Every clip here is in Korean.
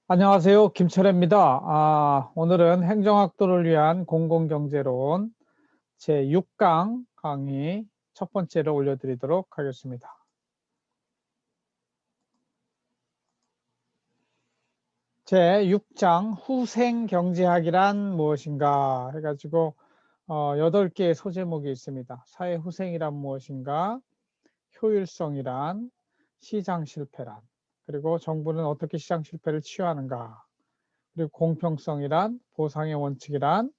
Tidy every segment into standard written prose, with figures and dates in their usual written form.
안녕하세요. 김철애입니다. 오늘은 행정학도를 위한 공공경제론 제6강 강의 첫 번째를 올려드리도록 하겠습니다. 제6장 후생경제학이란 무엇인가 해가지고 8개의 소제목이 있습니다. 사회후생이란 무엇인가, 효율성이란, 시장실패란, 그리고 정부는 어떻게 시장실패를 치유하는가, 그리고 공평성이란, 보상의 원칙이란,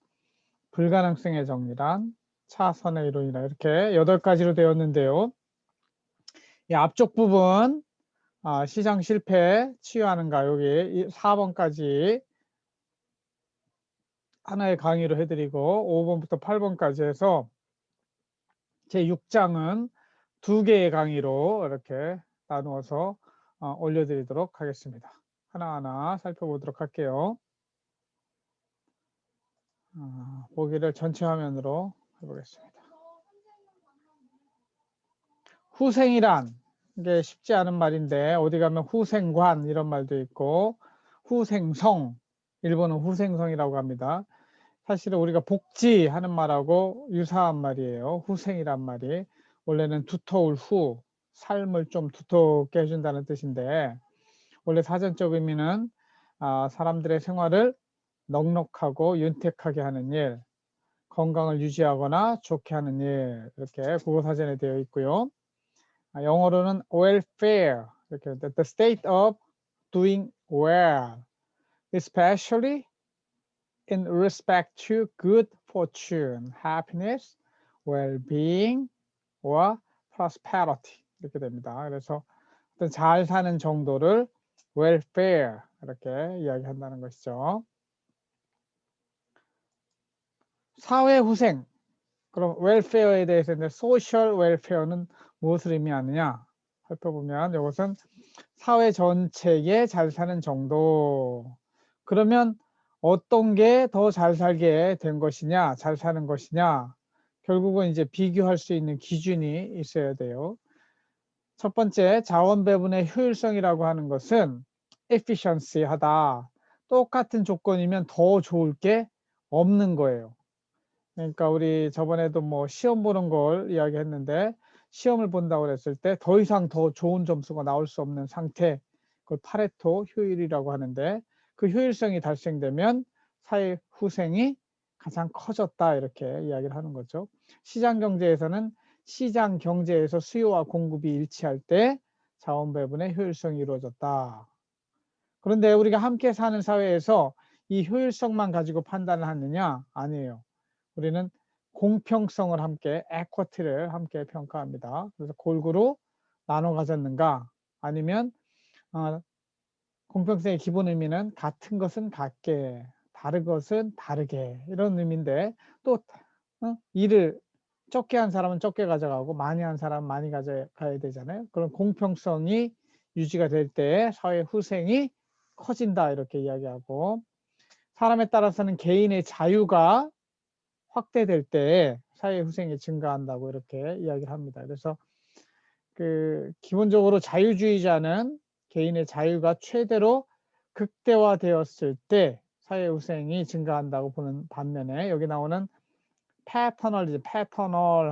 불가능성의 정리란, 차선의 이론이란 이렇게 8가지로 되었는데요. 이 앞쪽 부분 시장 실패 치유하는가 여기 4번까지 하나의 강의로 해드리고 5번부터 8번까지 해서 제6장은 2개의 강의로 이렇게 나누어서 올려드리도록 하겠습니다. 하나하나 살펴보도록 할게요. 보기를 전체 화면으로 해보겠습니다. 후생이란 이게 쉽지 않은 말인데 어디 가면 후생관 이런 말도 있고 후생성, 일본은 후생성이라고 합니다. 사실은 우리가 복지하는 말하고 유사한 말이에요. 후생이란 말이 원래는 두터울 후, 삶을 좀 두텁게 해준다는 뜻인데 원래 사전적 의미는 사람들의 생활을 넉넉하고 윤택하게 하는 일, 건강을 유지하거나 좋게 하는 일, 이렇게 국어사전에 되어 있고요. 영어로는 welfare, 이렇게 the state of doing well, especially in respect to good fortune, happiness, well-being, or prosperity 이렇게 됩니다. 그래서 어떤 잘 사는 정도를 welfare 이렇게 이야기한다는 것이죠. 사회후생, 그럼 웰페어에 대해서 이제 소셜 웰페어는 무엇을 의미하느냐 살펴보면 이것은 사회 전체에 잘 사는 정도. 그러면 어떤 게 더 잘 살게 된 것이냐, 잘 사는 것이냐, 결국은 이제 비교할 수 있는 기준이 있어야 돼요. 첫 번째, 자원 배분의 효율성이라고 하는 것은 efficiency 하다. 똑같은 조건이면 더 좋을 게 없는 거예요. 그러니까 우리 저번에도 뭐 시험 보는 걸 이야기했는데 시험을 본다고 그랬을 때 더 이상 더 좋은 점수가 나올 수 없는 상태, 그걸 파레토 효율이라고 하는데 그 효율성이 달성되면 사회 후생이 가장 커졌다 이렇게 이야기를 하는 거죠. 시장 경제에서는 시장 경제에서 수요와 공급이 일치할 때 자원 배분의 효율성이 이루어졌다. 그런데 우리가 함께 사는 사회에서 이 효율성만 가지고 판단을 하느냐? 아니에요. 우리는 공평성을 함께, 에쿼티를 함께 평가합니다. 그래서 골고루 나눠 가졌는가? 아니면 공평성의 기본 의미는 같은 것은 같게, 다른 것은 다르게 이런 의미인데 또 일을 적게 한 사람은 적게 가져가고 많이 한 사람은 많이 가져가야 되잖아요. 그런 공평성이 유지가 될 때 사회 후생이 커진다 이렇게 이야기하고 사람에 따라서는 개인의 자유가 확대될 때 사회 후생이 증가한다고 이렇게 이야기를 합니다. 그래서 기본적으로 자유주의자는 개인의 자유가 최대로 극대화되었을 때 사회 후생이 증가한다고 보는 반면에 여기 나오는 패터널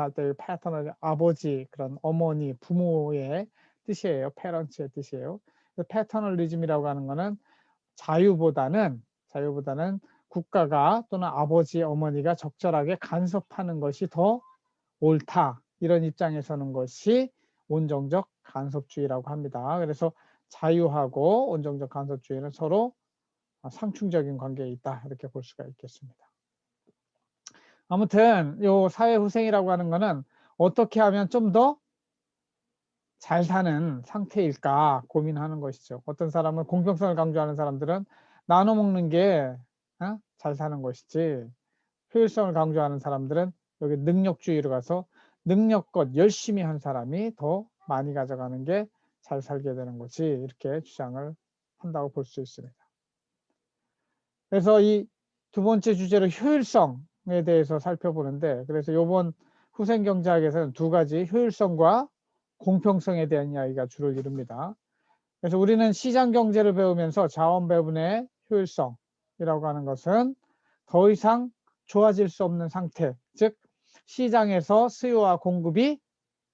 할 때 패터널 아버지, 그런 어머니, 부모의 뜻이에요. 페런츠의 뜻이에요. 패터널리즘이라고 하는 거는 자유보다는 국가가 또는 아버지, 어머니가 적절하게 간섭하는 것이 더 옳다. 이런 입장에 서는 것이 온정적 간섭주의라고 합니다. 그래서 자유하고 온정적 간섭주의는 서로 상충적인 관계에 있다. 이렇게 볼 수가 있겠습니다. 아무튼 요 사회후생이라고 하는 거는 어떻게 하면 좀 더 잘 사는 상태일까 고민하는 것이죠. 어떤 사람은 공평성을 강조하는 사람들은 나눠 먹는 게 잘 사는 것이지, 효율성을 강조하는 사람들은 여기 능력주의로 가서 능력껏 열심히 한 사람이 더 많이 가져가는 게 잘 살게 되는 거지, 이렇게 주장을 한다고 볼 수 있습니다. 그래서 이 두 번째 주제로 효율성에 대해서 살펴보는데, 그래서 이번 후생경제학에서는 두 가지, 효율성과 공평성에 대한 이야기가 주를 이룹니다. 그래서 우리는 시장 경제를 배우면서 자원 배분의 효율성이라고 하는 것은 더 이상 좋아질 수 없는 상태, 즉 시장에서 수요와 공급이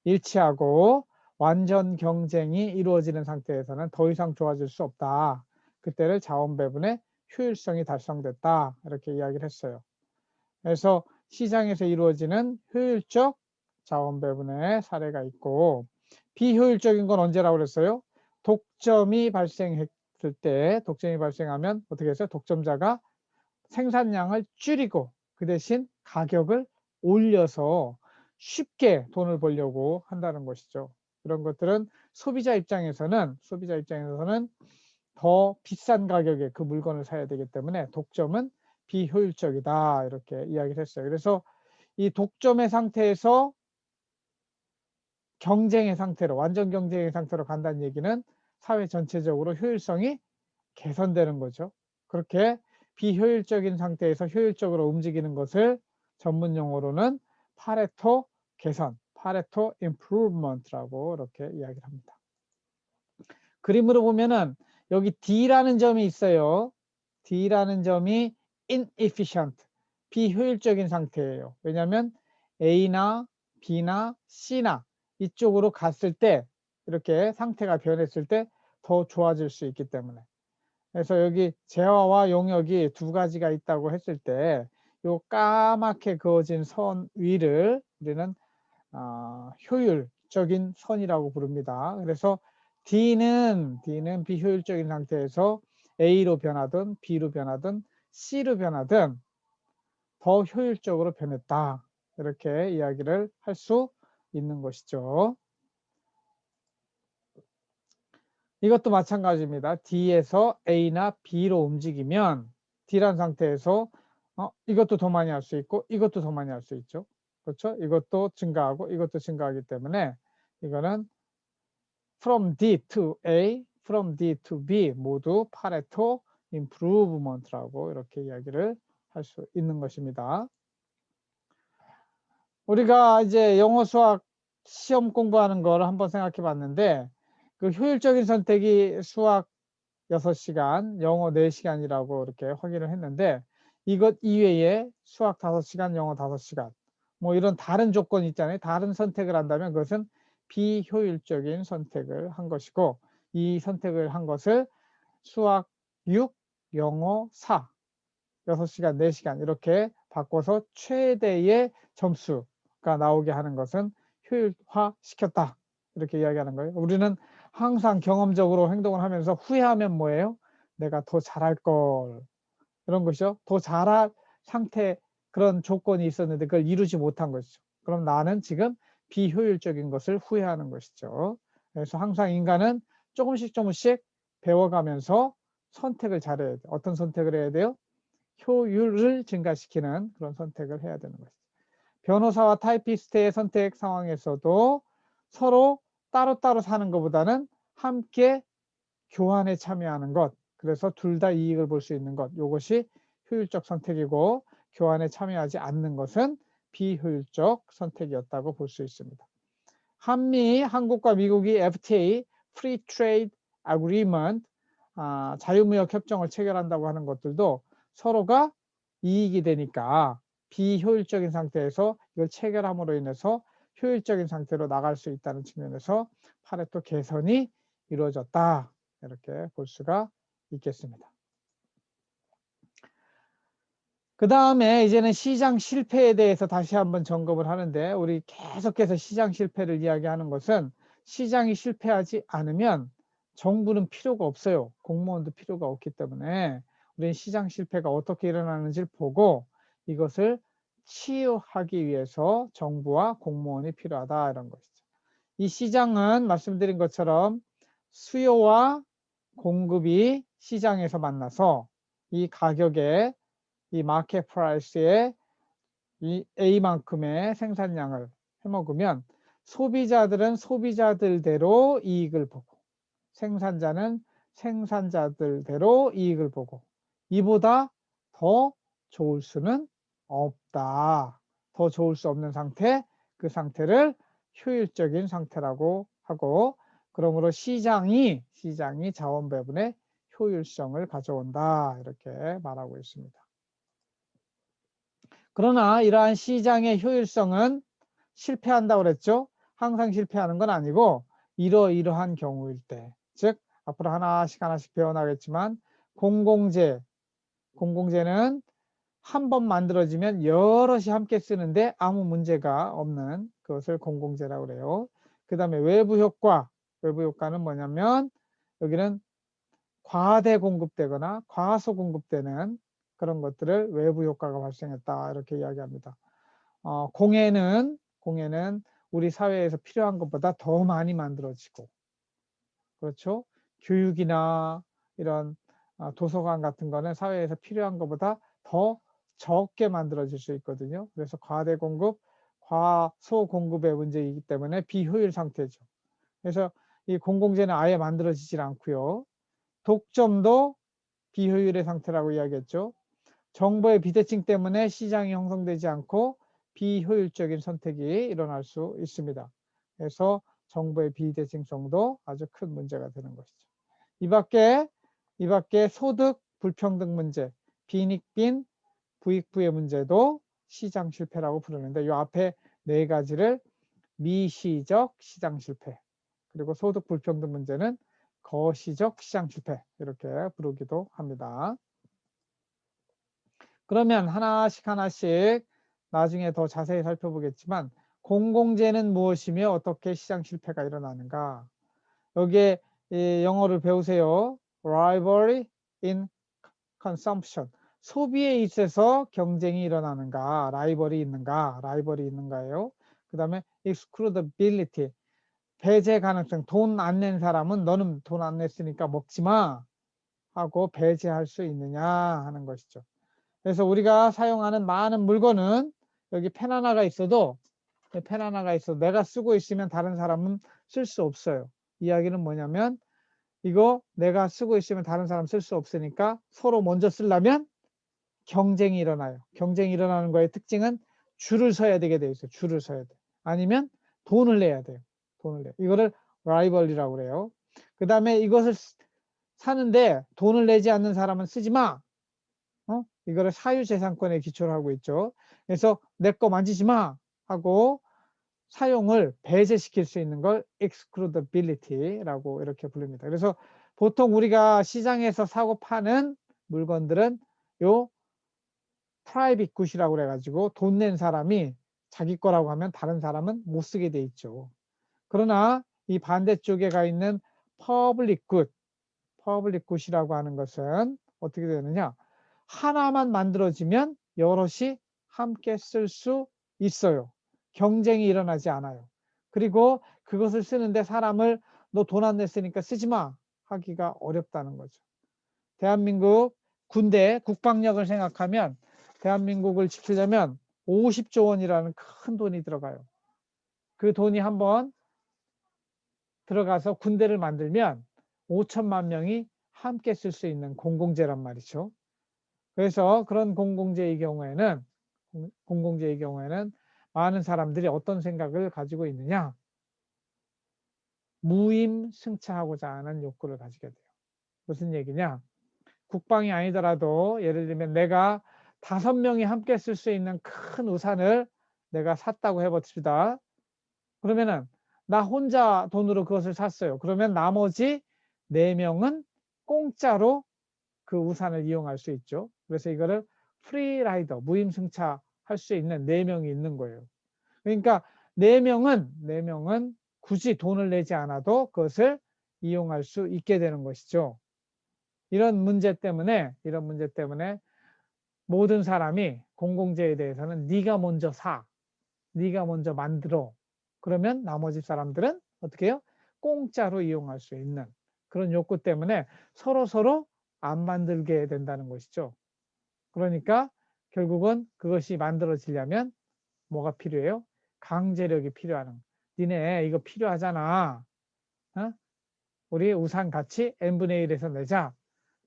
일치하고 완전 경쟁이 이루어지는 상태에서는 더 이상 좋아질 수 없다. 그때를 자원 배분의 효율성이 달성됐다. 이렇게 이야기를 했어요. 그래서 시장에서 이루어지는 효율적 자원 배분의 사례가 있고 비효율적인 건 언제라고 그랬어요? 독점이 발생했을 때, 독점이 발생하면 어떻게 했어요? 독점자가 생산량을 줄이고 그 대신 가격을 올려서 쉽게 돈을 벌려고 한다는 것이죠. 그런 것들은 소비자 입장에서는 더 비싼 가격에 그 물건을 사야 되기 때문에 독점은 비효율적이다 이렇게 이야기를 했어요. 그래서 이 독점의 상태에서 경쟁의 상태로, 완전 경쟁의 상태로 간다는 얘기는 사회 전체적으로 효율성이 개선되는 거죠. 그렇게 비효율적인 상태에서 효율적으로 움직이는 것을 전문 용어로는 파레토 개선, 파레토 임프루브먼트라고 이렇게 이야기를 합니다. 그림으로 보면은 여기 D라는 점이 있어요. D라는 점이 inefficient, 비효율적인 상태예요. 왜냐하면 A나 B나 C나 이쪽으로 갔을 때 이렇게 상태가 변했을 때 더 좋아질 수 있기 때문에. 그래서 여기 재화와 용역이 두 가지가 있다고 했을 때 요 까맣게 그어진 선 위를 우리는 효율적인 선이라고 부릅니다. 그래서 D는 비효율적인 상태에서 A로 변하든 B로 변하든 C로 변하든 더 효율적으로 변했다. 이렇게 이야기를 할 수 있는 것이죠. 이것도 마찬가지입니다. D에서 A나 B로 움직이면 D란 상태에서 이것도 더 많이 할 수 있고 이것도 더 많이 할 수 있죠. 그렇죠? 이것도 증가하고 이것도 증가하기 때문에 이거는 from D to A, from D to B 모두 파레토 임프루브먼트라고 이렇게 이야기를 할 수 있는 것입니다. 우리가 이제 영어 수학 시험 공부하는 걸 한번 생각해 봤는데 그 효율적인 선택이 수학 6시간, 영어 4시간이라고 이렇게 확인을 했는데 이것 이외에 수학 5시간, 영어 5시간 뭐 이런 다른 조건이 있잖아요. 다른 선택을 한다면 그것은 비효율적인 선택을 한 것이고 이 선택을 한 것을 수학 6, 영어 4, 6시간, 4시간 이렇게 바꿔서 최대의 점수가 나오게 하는 것은 효율화시켰다. 이렇게 이야기하는 거예요. 우리는 항상 경험적으로 행동을 하면서 후회하면 뭐예요? 내가 더 잘할 걸. 그런 것이죠. 더 잘할 상태 그런 조건이 있었는데 그걸 이루지 못한 것이죠. 그럼 나는 지금 비효율적인 것을 후회하는 것이죠. 그래서 항상 인간은 조금씩 배워가면서 선택을 잘해야 돼요. 어떤 선택을 해야 돼요? 효율을 증가시키는 그런 선택을 해야 되는 것이죠. 변호사와 타이피스트의 선택 상황에서도 서로 따로따로 사는 것보다는 함께 교환에 참여하는 것, 그래서 둘 다 이익을 볼 수 있는 것, 이것이 효율적 선택이고 교환에 참여하지 않는 것은 비효율적 선택이었다고 볼 수 있습니다. 한국과 미국이 FTA, Free Trade Agreement, 자유무역 협정을 체결한다고 하는 것들도 서로가 이익이 되니까 비효율적인 상태에서 이걸 체결함으로 인해서 효율적인 상태로 나갈 수 있다는 측면에서 파레토 개선이 이루어졌다. 이렇게 볼 수가 있겠습니다. 그 다음에 이제는 시장 실패에 대해서 다시 한번 점검을 하는데 우리 계속해서 시장 실패를 이야기하는 것은 시장이 실패하지 않으면 정부는 필요가 없어요. 공무원도 필요가 없기 때문에 우리는 시장 실패가 어떻게 일어나는지를 보고 이것을 치유하기 위해서 정부와 공무원이 필요하다 이런 것이죠. 이 시장은 말씀드린 것처럼 수요와 공급이 시장에서 만나서 이 가격에 이 마켓 프라이스에 이 A만큼의 생산량을 해먹으면 소비자들은 소비자들대로 이익을 보고 생산자는 생산자들대로 이익을 보고 이보다 더 좋을 수는 없다. 더 좋을 수 없는 상태, 그 상태를 효율적인 상태라고 하고 그러므로 시장이 자원 배분의 효율성을 가져온다. 이렇게 말하고 있습니다. 그러나 이러한 시장의 효율성은 실패한다고 그랬죠. 항상 실패하는 건 아니고 이러한 경우일 때, 즉 앞으로 하나씩 배워나가겠지만 공공재는 한 번 만들어지면 여럿이 함께 쓰는데 아무 문제가 없는 그것을 공공재라고 그래요. 그 다음에 외부 효과는 뭐냐면 여기는 과대 공급되거나 과소 공급되는 그런 것들을 외부 효과가 발생했다 이렇게 이야기합니다. 공해는 우리 사회에서 필요한 것보다 더 많이 만들어지고, 그렇죠? 교육이나 이런 도서관 같은 거는 사회에서 필요한 것보다 더 적게 만들어질 수 있거든요. 그래서 과대 공급, 과소 공급의 문제이기 때문에 비효율 상태죠. 그래서 이 공공재는 아예 만들어지질 않고요. 독점도 비효율의 상태라고 이야기했죠. 정보의 비대칭 때문에 시장이 형성되지 않고 비효율적인 선택이 일어날 수 있습니다. 그래서 정보의 비대칭성도 아주 큰 문제가 되는 것이죠. 이 밖에 소득 불평등 문제, 빈익빈, 부익부의 문제도 시장 실패라고 부르는데 이 앞에 네 가지를 미시적 시장 실패, 그리고 소득 불평등 문제는 거시적 시장 실패 이렇게 부르기도 합니다. 그러면 하나씩 나중에 더 자세히 살펴보겠지만 공공재는 무엇이며 어떻게 시장 실패가 일어나는가. 여기에 영어를 배우세요. Rivalry in consumption. 소비에 있어서 경쟁이 일어나는가, 라이벌이 있는가예요. 그 다음에 excludability. 배제 가능성. 돈 안 낸 사람은 너는 돈 안 냈으니까 먹지 마 하고 배제할 수 있느냐 하는 것이죠. 그래서 우리가 사용하는 많은 물건은 여기 펜 하나가 있어도 내가 쓰고 있으면 다른 사람은 쓸 수 없어요. 이야기는 뭐냐면 이거 내가 쓰고 있으면 다른 사람 쓸 수 없으니까 서로 먼저 쓰려면 경쟁이 일어나요. 경쟁이 일어나는 거의 특징은 줄을 서야 되게 돼 있어요. 줄을 서야 돼. 아니면 돈을 내야 돼요. 이거를 라이벌리라고 그래요. 그 다음에 이것을 사는데 돈을 내지 않는 사람은 쓰지 마. 이거를 사유재산권에 기초로 하고 있죠. 그래서 내 거 만지지 마 하고 사용을 배제시킬 수 있는 걸 excludability라고 이렇게 부릅니다. 그래서 보통 우리가 시장에서 사고 파는 물건들은 요 private good이라고 그래가지고 돈 낸 사람이 자기 거라고 하면 다른 사람은 못 쓰게 돼 있죠. 그러나 이 반대쪽에 가 있는 public good이라고 하는 것은 어떻게 되느냐? 하나만 만들어지면 여럿이 함께 쓸 수 있어요. 경쟁이 일어나지 않아요. 그리고 그것을 쓰는데 사람을 너 돈 안 냈으니까 쓰지 마 하기가 어렵다는 거죠. 대한민국 군대 국방력을 생각하면 대한민국을 지키려면 50조 원이라는 큰 돈이 들어가요. 그 돈이 한번 들어가서 군대를 만들면 5천만 명이 함께 쓸 수 있는 공공재란 말이죠. 그래서 그런 공공재의 경우에는 많은 사람들이 어떤 생각을 가지고 있느냐? 무임승차하고자 하는 욕구를 가지게 돼요. 무슨 얘기냐? 국방이 아니더라도 예를 들면 내가 5명이 함께 쓸 수 있는 큰 우산을 내가 샀다고 해봅시다. 그러면은 나 혼자 돈으로 그것을 샀어요. 그러면 나머지 4명은 공짜로 그 우산을 이용할 수 있죠. 그래서 이거를 프리라이더, 무임승차 할 수 있는 4명이 있는 거예요. 그러니까 4명은 굳이 돈을 내지 않아도 그것을 이용할 수 있게 되는 것이죠. 이런 문제 때문에 모든 사람이 공공재에 대해서는 네가 먼저 사, 네가 먼저 만들어. 그러면 나머지 사람들은 어떻게 해요? 공짜로 이용할 수 있는 그런 욕구 때문에 서로 안 만들게 된다는 것이죠. 그러니까 결국은 그것이 만들어지려면 뭐가 필요해요? 강제력이 필요하는. 니네 이거 필요하잖아. 우리 우산 같이 n분의 1에서 내자.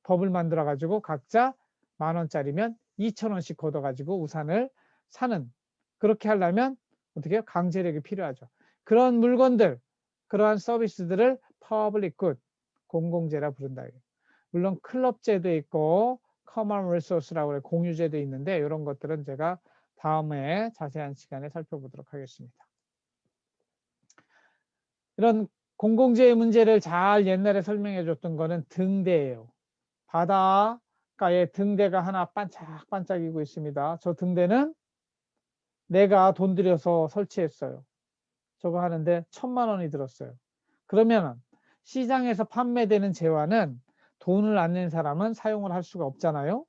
법을 만들어 가지고 각자 10,000원짜리면 2,000원씩 걷어 가지고 우산을 사는. 그렇게 하려면 어떻게 해요? 강제력이 필요하죠. 그런 물건들, 그러한 서비스들을 public good, 공공재라 부른다. 물론 클럽제도 있고 common resource라고 그래 공유제도 있는데 이런 것들은 제가 다음에 자세한 시간에 살펴보도록 하겠습니다. 이런 공공재의 문제를 잘 옛날에 설명해 줬던 거는 등대예요. 바닷가에 등대가 하나 반짝반짝이고 있습니다. 저 등대는 내가 돈 들여서 설치했어요. 저거 하는데 1,000만 원이 들었어요. 그러면 시장에서 판매되는 재화는 돈을 안 낸 사람은 사용을 할 수가 없잖아요.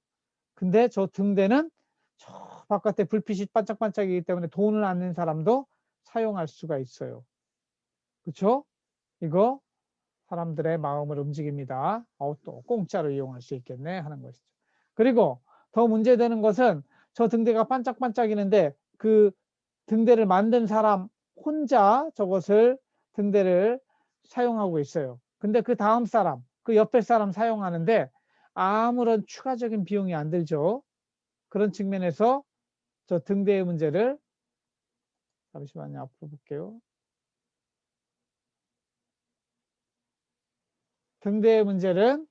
근데 저 등대는 저 바깥에 불빛이 반짝반짝이기 때문에 돈을 안 낸 사람도 사용할 수가 있어요. 그렇죠? 이거 사람들의 마음을 움직입니다. 또 공짜로 이용할 수 있겠네 하는 것이죠. 그리고 더 문제되는 것은 저 등대가 반짝반짝이는데 그 등대를 만든 사람 혼자 저것을 등대를 사용하고 있어요. 근데 그 다음 사람, 그 옆에 사람 사용하는데 아무런 추가적인 비용이 안 들죠. 그런 측면에서 저 등대의 문제를 잠시만요. 앞으로 볼게요. 등대의 문제는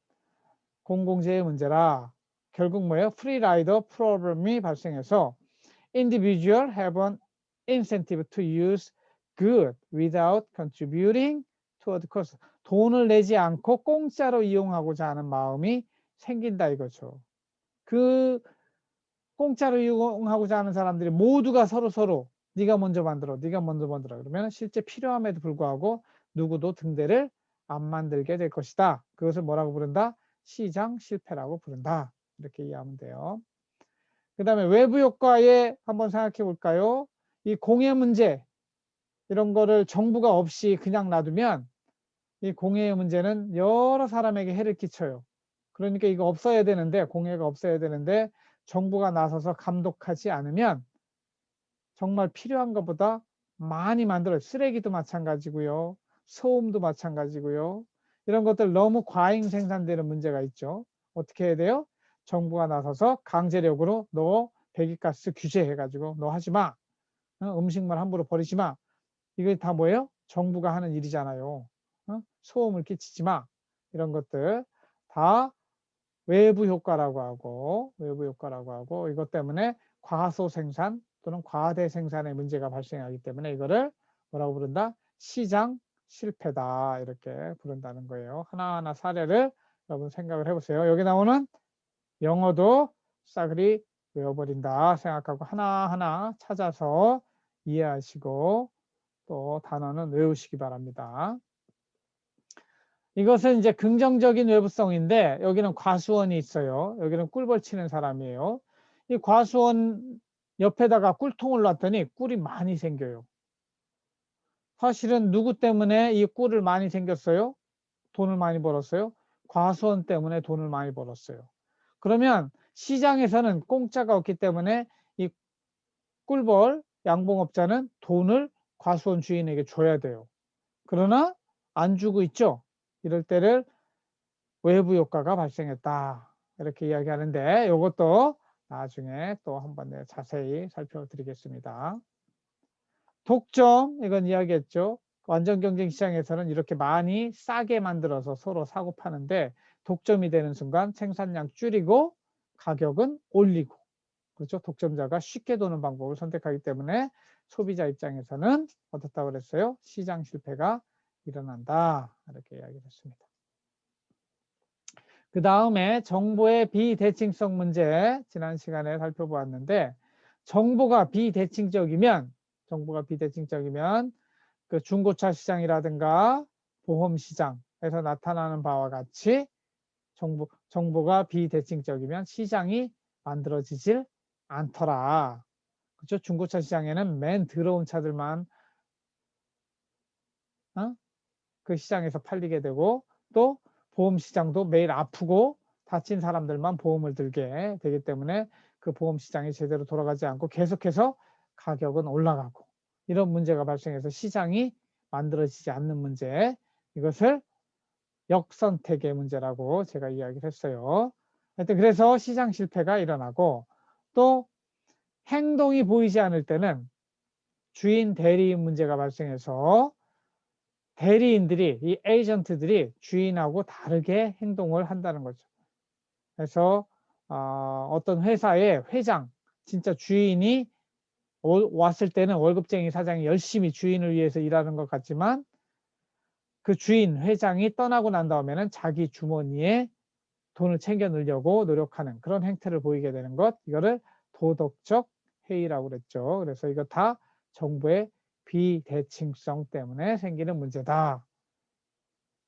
공공재의 문제라 결국 뭐예요? 프리라이더 프로블럼이 발생해서 individual have an incentive to use good without contributing to the cost. 돈을 내지 않고 공짜로 이용하고자 하는 마음이 생긴다 이거죠. 그 공짜로 이용하고자 하는 사람들이 모두가 서로 네가 먼저 만들어, 네가 먼저 만들어 그러면 실제 필요함에도 불구하고 누구도 등대를 안 만들게 될 것이다. 그것을 뭐라고 부른다? 시장 실패라고 부른다. 이렇게 이해하면 돼요. 그 다음에 외부 효과에 한번 생각해 볼까요? 이 공해 문제 이런 거를 정부가 없이 그냥 놔두면 이 공해의 문제는 여러 사람에게 해를 끼쳐요. 그러니까 이거 없어야 되는데 공해가 없어야 되는데 정부가 나서서 감독하지 않으면 정말 필요한 것보다 많이 만들어요. 쓰레기도 마찬가지고요. 소음도 마찬가지고요. 이런 것들 너무 과잉 생산되는 문제가 있죠. 어떻게 해야 돼요? 정부가 나서서 강제력으로 너 배기가스 규제해가지고 너 하지 마. 음식물 함부로 버리지 마. 이게 다 뭐예요? 정부가 하는 일이잖아요. 소음을 끼치지 마. 이런 것들 다 외부 효과라고 하고 이것 때문에 과소 생산 또는 과대 생산의 문제가 발생하기 때문에 이거를 뭐라고 부른다? 시장 실패다 이렇게 부른다는 거예요. 하나하나 사례를 여러분 생각을 해보세요. 여기 나오는 영어도 싸그리 외워버린다 생각하고 하나하나 찾아서 이해하시고 또 단어는 외우시기 바랍니다. 이것은 이제 긍정적인 외부성인데 여기는 과수원이 있어요. 여기는 꿀벌 치는 사람이에요. 이 과수원 옆에다가 꿀통을 놨더니 꿀이 많이 생겨요. 사실은 누구 때문에 이 꿀을 많이 생겼어요? 돈을 많이 벌었어요? 과수원 때문에 돈을 많이 벌었어요. 그러면 시장에서는 공짜가 없기 때문에 이 꿀벌 양봉업자는 돈을 과수원 주인에게 줘야 돼요. 그러나 안 주고 있죠. 이럴 때를 외부 효과가 발생했다. 이렇게 이야기하는데 이것도 나중에 또 한번 자세히 살펴드리겠습니다. 독점, 이건 이야기했죠. 완전 경쟁 시장에서는 이렇게 많이 싸게 만들어서 서로 사고 파는데 독점이 되는 순간 생산량 줄이고 가격은 올리고 그렇죠. 독점자가 쉽게 도는 방법을 선택하기 때문에 소비자 입장에서는 어떻다고 그랬어요? 시장 실패가 일어난다. 이렇게 이야기했습니다. 그 다음에 정보의 비대칭성 문제 지난 시간에 살펴보았는데 정보가 비대칭적이면 그 중고차 시장이라든가 보험 시장에서 나타나는 바와 같이 정보가 비대칭적이면 시장이 만들어지질 않더라. 그렇죠? 중고차 시장에는 맨 더러운 차들만 그 시장에서 팔리게 되고 또 보험 시장도 매일 아프고 다친 사람들만 보험을 들게 되기 때문에 그 보험 시장이 제대로 돌아가지 않고 계속해서 가격은 올라가고 이런 문제가 발생해서 시장이 만들어지지 않는 문제, 이것을 역선택의 문제라고 제가 이야기를 했어요. 하여튼 그래서 시장 실패가 일어나고 또 행동이 보이지 않을 때는 주인 대리인 문제가 발생해서 대리인들이, 이 에이전트들이 주인하고 다르게 행동을 한다는 거죠. 그래서 어떤 회사의 회장, 진짜 주인이 왔을 때는 월급쟁이 사장이 열심히 주인을 위해서 일하는 것 같지만 그 주인, 회장이 떠나고 난 다음에는 자기 주머니에 돈을 챙겨 넣으려고 노력하는 그런 행태를 보이게 되는 것, 이거를 도덕적 해이라고 그랬죠. 그래서 이거 다 정부의 비대칭성 때문에 생기는 문제다.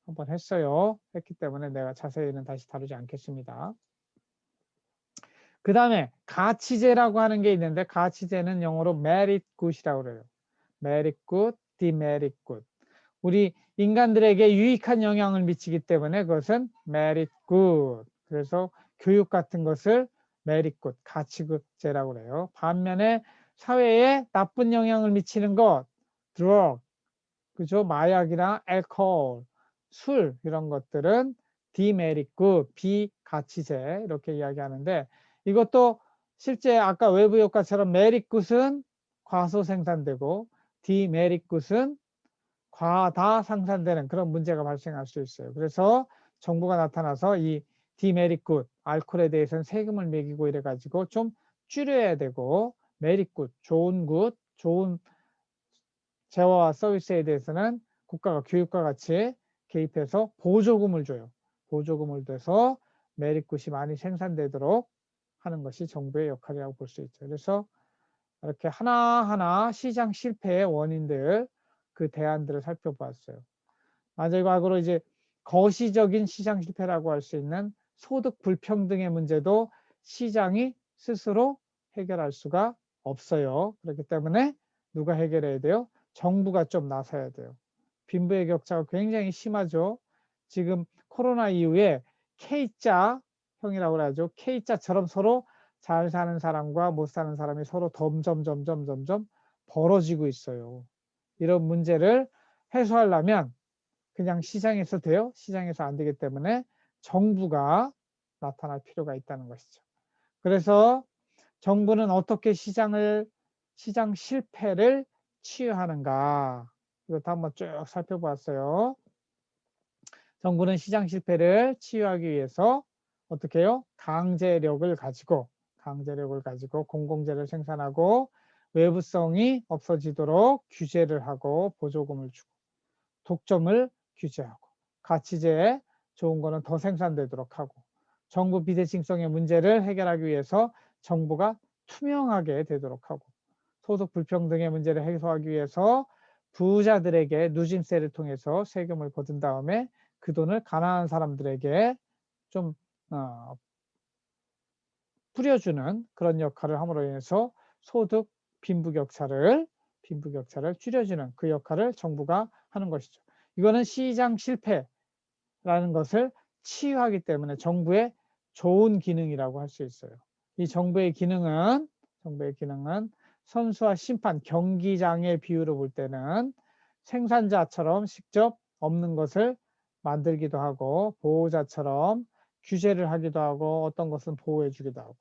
한번 했어요. 했기 때문에 내가 자세히는 다시 다루지 않겠습니다. 그 다음에 가치제라고 하는 게 있는데, 가치제는 영어로 merit good이라고 그래요. merit good, demerit good. 우리 인간들에게 유익한 영향을 미치기 때문에 그것은 merit good. 그래서 교육 같은 것을 merit good, 가치제라고 그래요. 반면에 사회에 나쁜 영향을 미치는 것, drug, 그죠? 마약이나 알코올, 술 이런 것들은 demerit good, 비가치제 이렇게 이야기하는데, 이것도 실제 아까 외부 효과처럼 merit good은 과소 생산되고 demerit good은 과다 생산되는 그런 문제가 발생할 수 있어요. 그래서 정부가 나타나서 이 디메리트 굿, 알코올에 대해서는 세금을 매기고 이래가지고 좀 줄여야 되고, 메리트 굿, 좋은 굿, 좋은 재화와 서비스에 대해서는 국가가 교육과 같이 개입해서 보조금을 줘요. 보조금을 줘서 메리트 굿이 많이 생산되도록 하는 것이 정부의 역할이라고 볼 수 있죠. 그래서 이렇게 하나하나 시장 실패의 원인들, 그 대안들을 살펴보았어요. 마지막으로 이제 거시적인 시장 실패라고 할 수 있는 소득 불평등의 문제도 시장이 스스로 해결할 수가 없어요. 그렇기 때문에 누가 해결해야 돼요? 정부가 좀 나서야 돼요. 빈부의 격차가 굉장히 심하죠. 지금 코로나 이후에 K자형이라고 하죠. K자처럼 서로 잘 사는 사람과 못 사는 사람이 서로 점점 벌어지고 있어요. 이런 문제를 해소하려면 그냥 시장에서 돼요? 시장에서 안 되기 때문에 정부가 나타날 필요가 있다는 것이죠. 그래서 정부는 어떻게 시장 실패를 치유하는가, 이것도 한번 쭉 살펴보았어요. 정부는 시장 실패를 치유하기 위해서 어떻게 해요? 강제력을 가지고 공공재를 생산하고 외부성이 없어지도록 규제를 하고 보조금을 주고, 독점을 규제하고, 가치제에 좋은 거는 더 생산되도록 하고, 정부 비대칭성의 문제를 해결하기 위해서 정부가 투명하게 되도록 하고, 소득 불평등의 문제를 해소하기 위해서 부자들에게 누진세를 통해서 세금을 거둔 다음에 그 돈을 가난한 사람들에게 좀 뿌려주는 그런 역할을 함으로 인해서 소득 빈부격차를 줄여주는 그 역할을 정부가 하는 것이죠. 이거는 시장 실패라는 것을 치유하기 때문에 정부의 좋은 기능이라고 할 수 있어요. 이 정부의 기능은 선수와 심판, 경기장의 비유로 볼 때는 생산자처럼 직접 없는 것을 만들기도 하고, 보호자처럼 규제를 하기도 하고, 어떤 것은 보호해 주기도 하고,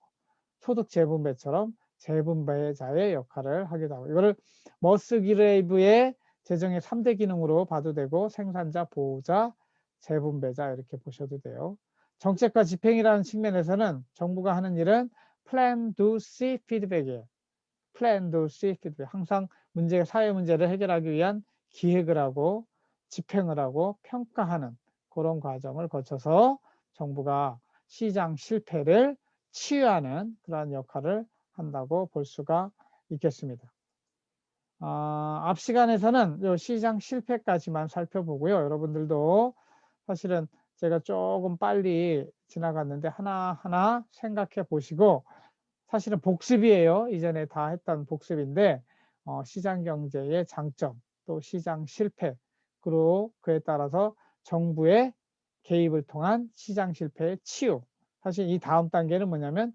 소득 재분배처럼 재분배자의 역할을 하기도 하고, 이거를 머스기레이브의 재정의 3대 기능으로 봐도 되고, 생산자, 보호자, 재분배자 이렇게 보셔도 돼요. 정책과 집행이라는 측면에서는 정부가 하는 일은 plan, do, see, feedback이에요. plan, do, see, feedback. 항상 사회 문제를 해결하기 위한 기획을 하고 집행을 하고 평가하는 그런 과정을 거쳐서 정부가 시장 실패를 치유하는 그러한 역할을 한다고 볼 수가 있겠습니다. 앞 시간에서는 이 시장 실패까지만 살펴보고요. 여러분들도 사실은 제가 조금 빨리 지나갔는데 하나하나 생각해 보시고, 사실은 복습이에요. 이전에 다 했던 복습인데 시장 경제의 장점, 또 시장 실패, 그리고 그에 따라서 정부의 개입을 통한 시장 실패의 치유. 사실 이 다음 단계는 뭐냐면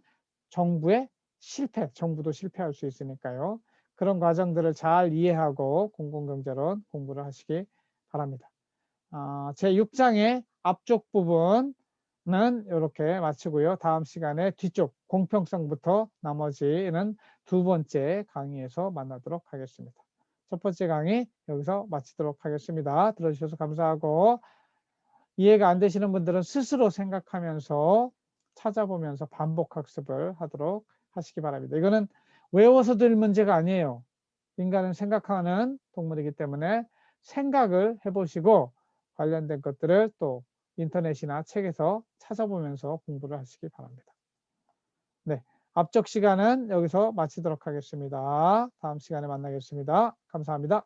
정부의 실패, 정부도 실패할 수 있으니까요. 그런 과정들을 잘 이해하고 공공경제론 공부를 하시기 바랍니다. 제 6장의 앞쪽 부분은 이렇게 마치고요. 다음 시간에 뒤쪽 공평성부터 나머지는 두 번째 강의에서 만나도록 하겠습니다. 첫 번째 강의 여기서 마치도록 하겠습니다. 들어주셔서 감사하고 이해가 안 되시는 분들은 스스로 생각하면서 찾아보면서 반복 학습을 하도록 하시기 바랍니다. 이거는 외워서 될 문제가 아니에요. 인간은 생각하는 동물이기 때문에 생각을 해보시고 관련된 것들을 또 인터넷이나 책에서 찾아보면서 공부를 하시기 바랍니다. 네, 앞쪽 시간은 여기서 마치도록 하겠습니다. 다음 시간에 만나겠습니다. 감사합니다.